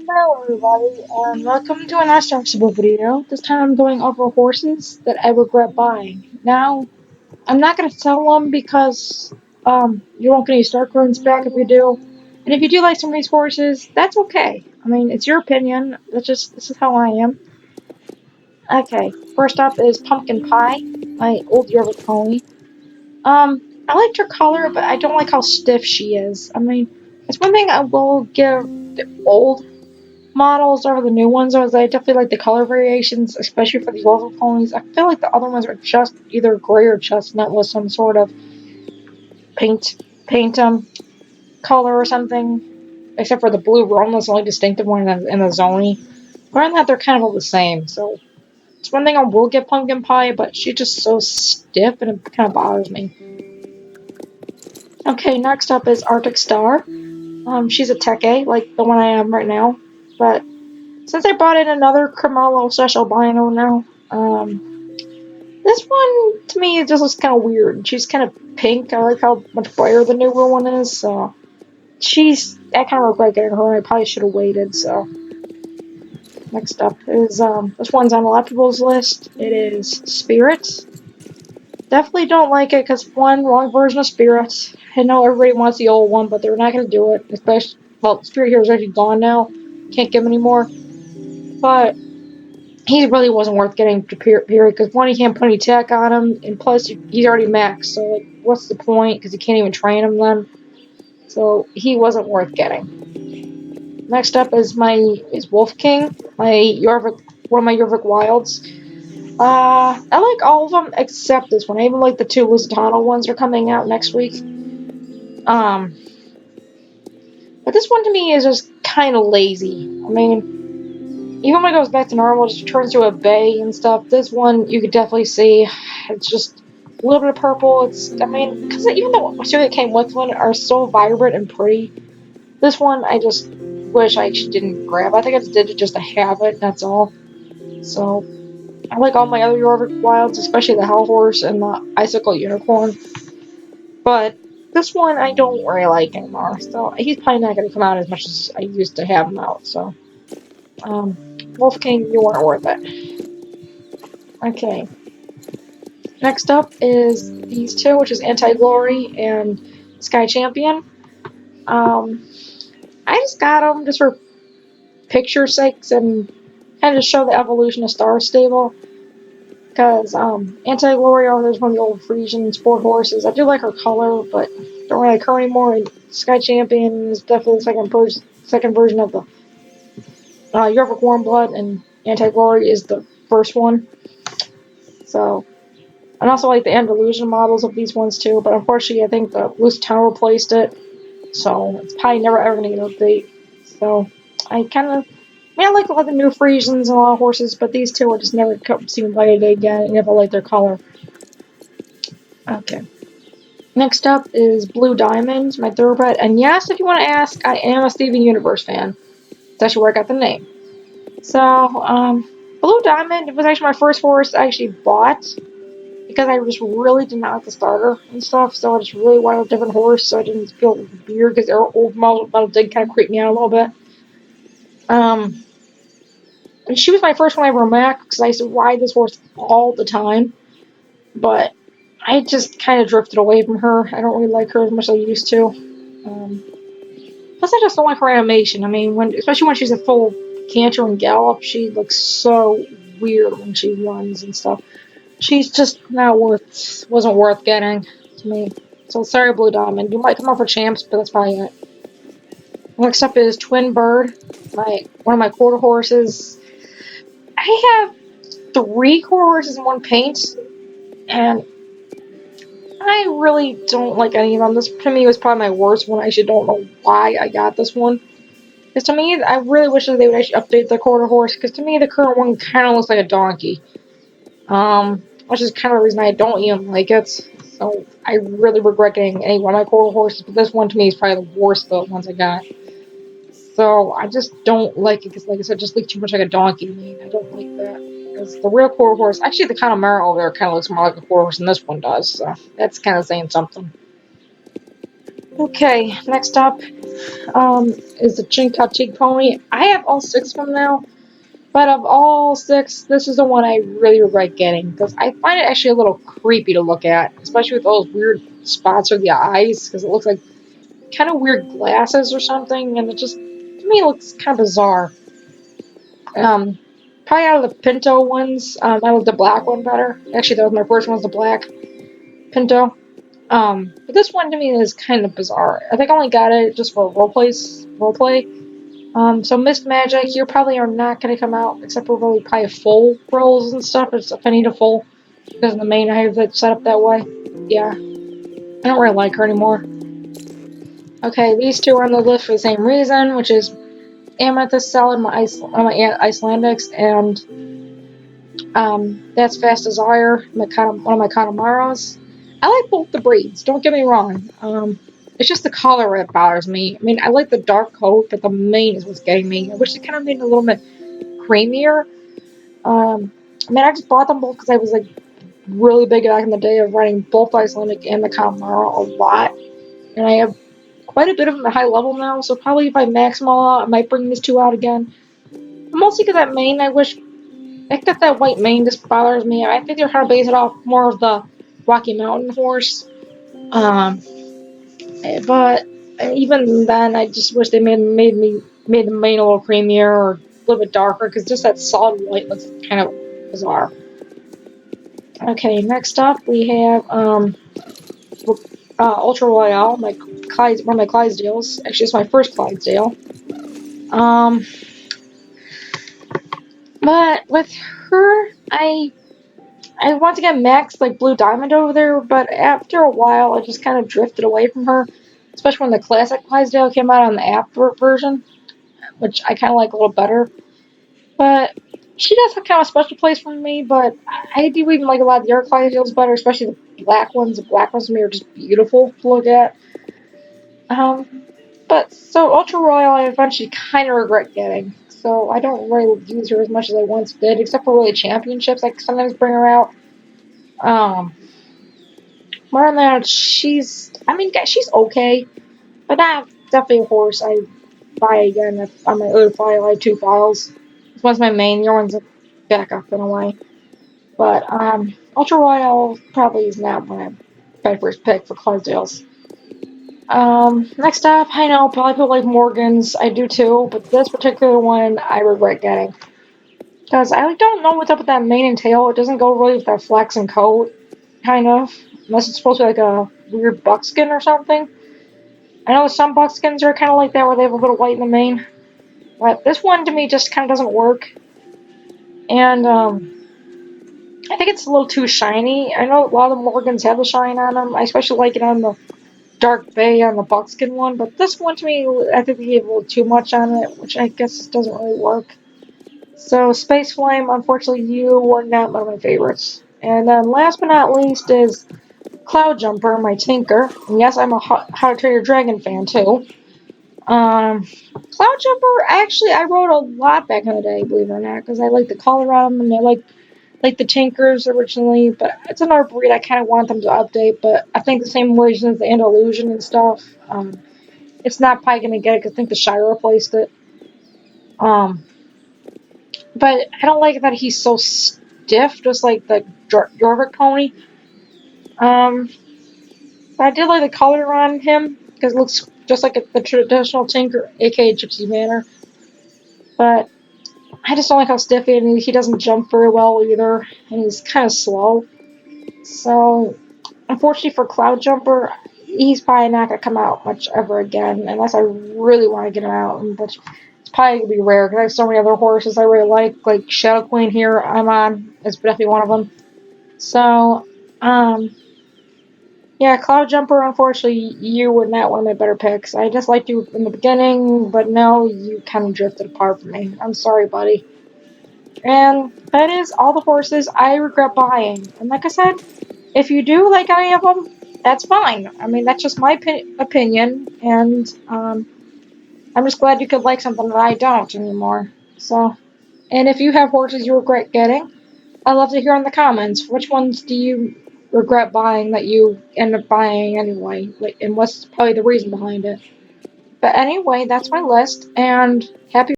Hello everybody, and welcome to another Starkstable video. This time I'm going over horses that I regret buying. Now, I'm not going to sell them because you won't get any Star coins back if you do. And if you do like some of these horses, that's okay. I mean, it's your opinion. This is how I am. Okay, first up is Pumpkin Pie, my old York pony. I liked her color, but I don't like how stiff she is. I mean, it's one thing I will give the old models over the new ones are I definitely like the color variations, especially for these local ponies. I feel like the other ones are just either gray or chestnut with some sort of paint color or something. Except for the blue Rome, that's the only distinctive one in the Zoni. Other than that, they're kind of all the same. So it's one thing I will get Pumpkin Pie, but she's just so stiff and it kind of bothers me. Okay, next up is Arctic Star. She's a Tech A, like the one I am right now. But since I brought in another Cremello slash albino now, this one to me it just looks kind of weird. She's kind of pink. I like how much brighter the newer one is. So I kind of regret getting her. I probably should have waited. So next up is this one's on a lot of people's list. It is Spirit. Definitely don't like it because one wrong version of Spirit. I know everybody wants the old one, but they're not gonna do it. Especially Spirit Hero is actually gone now. Can't get him anymore. But he really wasn't worth getting to period because one, he can't put any tech on him, and plus he's already maxed. So like, what's the point? Because you can't even train him then. So he wasn't worth getting. Next up is Wolf King, one of my Yorvik Wilds. I like all of them except this one. I even like the two Lusitano ones are coming out next week. Um, but this one to me is just kind of lazy. I mean, even when it goes back to normal, it just turns to a bay and stuff. This one, you could definitely see, it's just a little bit of purple. I mean, because even the two that came with one are so vibrant and pretty. This one, I just wish I actually didn't grab. I think I just did it just to have it, that's all. So, I like all my other Yorvik Wilds, especially the Hell Horse and the Icicle Unicorn. But this one, I don't really like anymore. So, he's probably not going to come out as much as I used to have him out. So, Wolf King, you weren't worth it. Okay. Next up is these two, which is Anti-Glory and Sky Champion. I just got them just for picture sakes and kind of show the evolution of Star Stable. Because Anti-Glory is one of the old Frisian sport horses. I do like her color, but don't really like her anymore. And Sky Champion is definitely the second version of the Yorvik Warmblood, and Anti-Glory is the first one. So, and also like the Andalusian models of these ones too, but unfortunately I think the Lusitano replaced it, so it's probably never ever gonna get an update. So I kind of, I like a lot of the new Frisians and a lot of horses, but these two are just never seen light of day again. I never like their color. Okay. Next up is Blue Diamond, my thoroughbred, and yes, if you want to ask, I am a Steven Universe fan. That's actually where I got the name. So, Blue Diamond was actually my first horse I actually bought because I just really did not like the starter and stuff, so I just really wanted a different horse, so I didn't feel weird because their old model did kind of creep me out a little bit. Um, and she was my first one I ever met because I used to ride this horse all the time, but I just kind of drifted away from her. I don't really like her as much as I used to. Plus, I just don't like her animation. I mean, especially when she's in full canter and gallop, she looks so weird when she runs and stuff. She's just wasn't worth getting to me. So sorry, Blue Diamond. You might come up for champs, but that's probably it. Next up is Twin Bird, one of my quarter horses. I have three quarter horses in one paint, and I really don't like any of them. This to me was probably my worst one. I actually don't know why I got this one. Because to me, I really wish that they would actually update the quarter horse. Because to me, the current one kind of looks like a donkey. Which is kind of the reason I don't even like it. So I really regret getting any one of my quarter horses, but this one to me is probably the worst of the ones I got. So I just don't like it because, like I said, it just looks too much like a donkey to me. I don't like that. Because the real quarter horse, actually, the Connemara over there kind of looks more like a quarter horse than this one does. So that's kind of saying something. Okay, next up is the Chincoteague pony. I have all 6 of them now, but of all 6, this is the one I really regret getting because I find it actually a little creepy to look at, especially with those weird spots or the eyes, because it looks like kind of weird glasses or something, and it just to me it looks kind of bizarre. Um, Probably out of the Pinto ones, I like the black one better. Actually, that was my first one, was the black Pinto. But this one to me is kind of bizarre. I think I only got it just for roleplay. So Mist Magic, you probably are not going to come out except for really probably full rolls and stuff. It's if I need a full because in the main I have it set up that way. Yeah, I don't really like her anymore. Okay, these two are on the list for the same reason, which is Amethyst Salad, one of my Icelandics, and that's Fast Desire, one of my Conemaros. I like both the breeds, don't get me wrong. It's just the color that bothers me. I mean, I like the dark coat, but the mane is what's getting me. I wish they kind of made it a little bit creamier. I mean, I just bought them both because I was like really big back in the day of running both Icelandic and the Connemara a lot, and I have quite a bit of them at high level now. So probably if I max them all out, I might bring these two out again. Mostly because that mane, I think that white mane just bothers me. I think they're trying to base it off more of the Rocky Mountain horse. Um, but even then, I just wish they made the mane a little creamier or a little bit darker because just that solid white looks kind of bizarre. Okay, next up we have Ultra Royale, one of my Clydesdales. Actually, it's my first Clydesdale. Um, but with her, I want to get Max like Blue Diamond over there, but after a while, I just kind of drifted away from her, especially when the classic Clydesdale came out on the app version, which I kind of like a little better. But she does have kind of a special place for me, but I do even like a lot of the other Clydesdales better, especially the black ones. The black ones to me are just beautiful to look at. But so Ultra Royal, I eventually kind of regret getting. So I don't really use her as much as I once did, except for really championships. I sometimes bring her out. Um, More than that, I mean, she's okay, but not definitely a horse I buy again on my other file. I have 2 files. This one's my main, the other one's a backup in a way. But Ultra Royal probably is not my first pick for Clydesdales. Next up, I know probably people like Morgans. I do too, but this particular one I regret getting because I don't know what's up with that mane and tail. It doesn't go really with that flex and coat, kind of, unless it's supposed to be like a weird buckskin or something. I know some buckskins are kind of like that, where they have a little white in the mane, but this one to me just kind of doesn't work. And I think it's a little too shiny. I know a lot of the Morgans have the shine on them. I especially like it on the dark bay on the buckskin one, but this one to me, I think they gave a little too much on it, which I guess doesn't really work. So Space Flame, unfortunately, you were not one of my favorites. And then last but not least is Cloud Jumper, my Tinker. And yes, I'm a How to Train Your Dragon fan too. Cloud Jumper, actually, I wrote a lot back in the day, believe it or not, because I like the color on them and I like the Tinkers originally, but it's another breed I kind of want them to update, but I think the same reason as the Andalusian and stuff. It's not probably going to get it because I think the Shire replaced it. Um, but I don't like that he's so stiff, just like the Jorvik pony. Um, but I did like the color on him because it looks just like the traditional Tinker, aka Gypsy Manor. But I just don't like how stiff he is, and he doesn't jump very well either, and he's kind of slow. So, unfortunately for Cloud Jumper, he's probably not going to come out much ever again, unless I really want to get him out, but it's probably going to be rare, because I have so many other horses I really like Shadow Queen here, I'm on, is definitely one of them. So, yeah, Cloud Jumper, unfortunately, you were not one of my better picks. I just liked you in the beginning, but now you kind of drifted apart from me. I'm sorry, buddy. And that is all the horses I regret buying. And like I said, if you do like any of them, that's fine. I mean, that's just my opinion, and I'm just glad you could like something that I don't anymore. So, and if you have horses you regret getting, I'd love to hear in the comments which ones do you regret buying that you end up buying anyway, like, and what's probably the reason behind it. But anyway, that's my list, and happy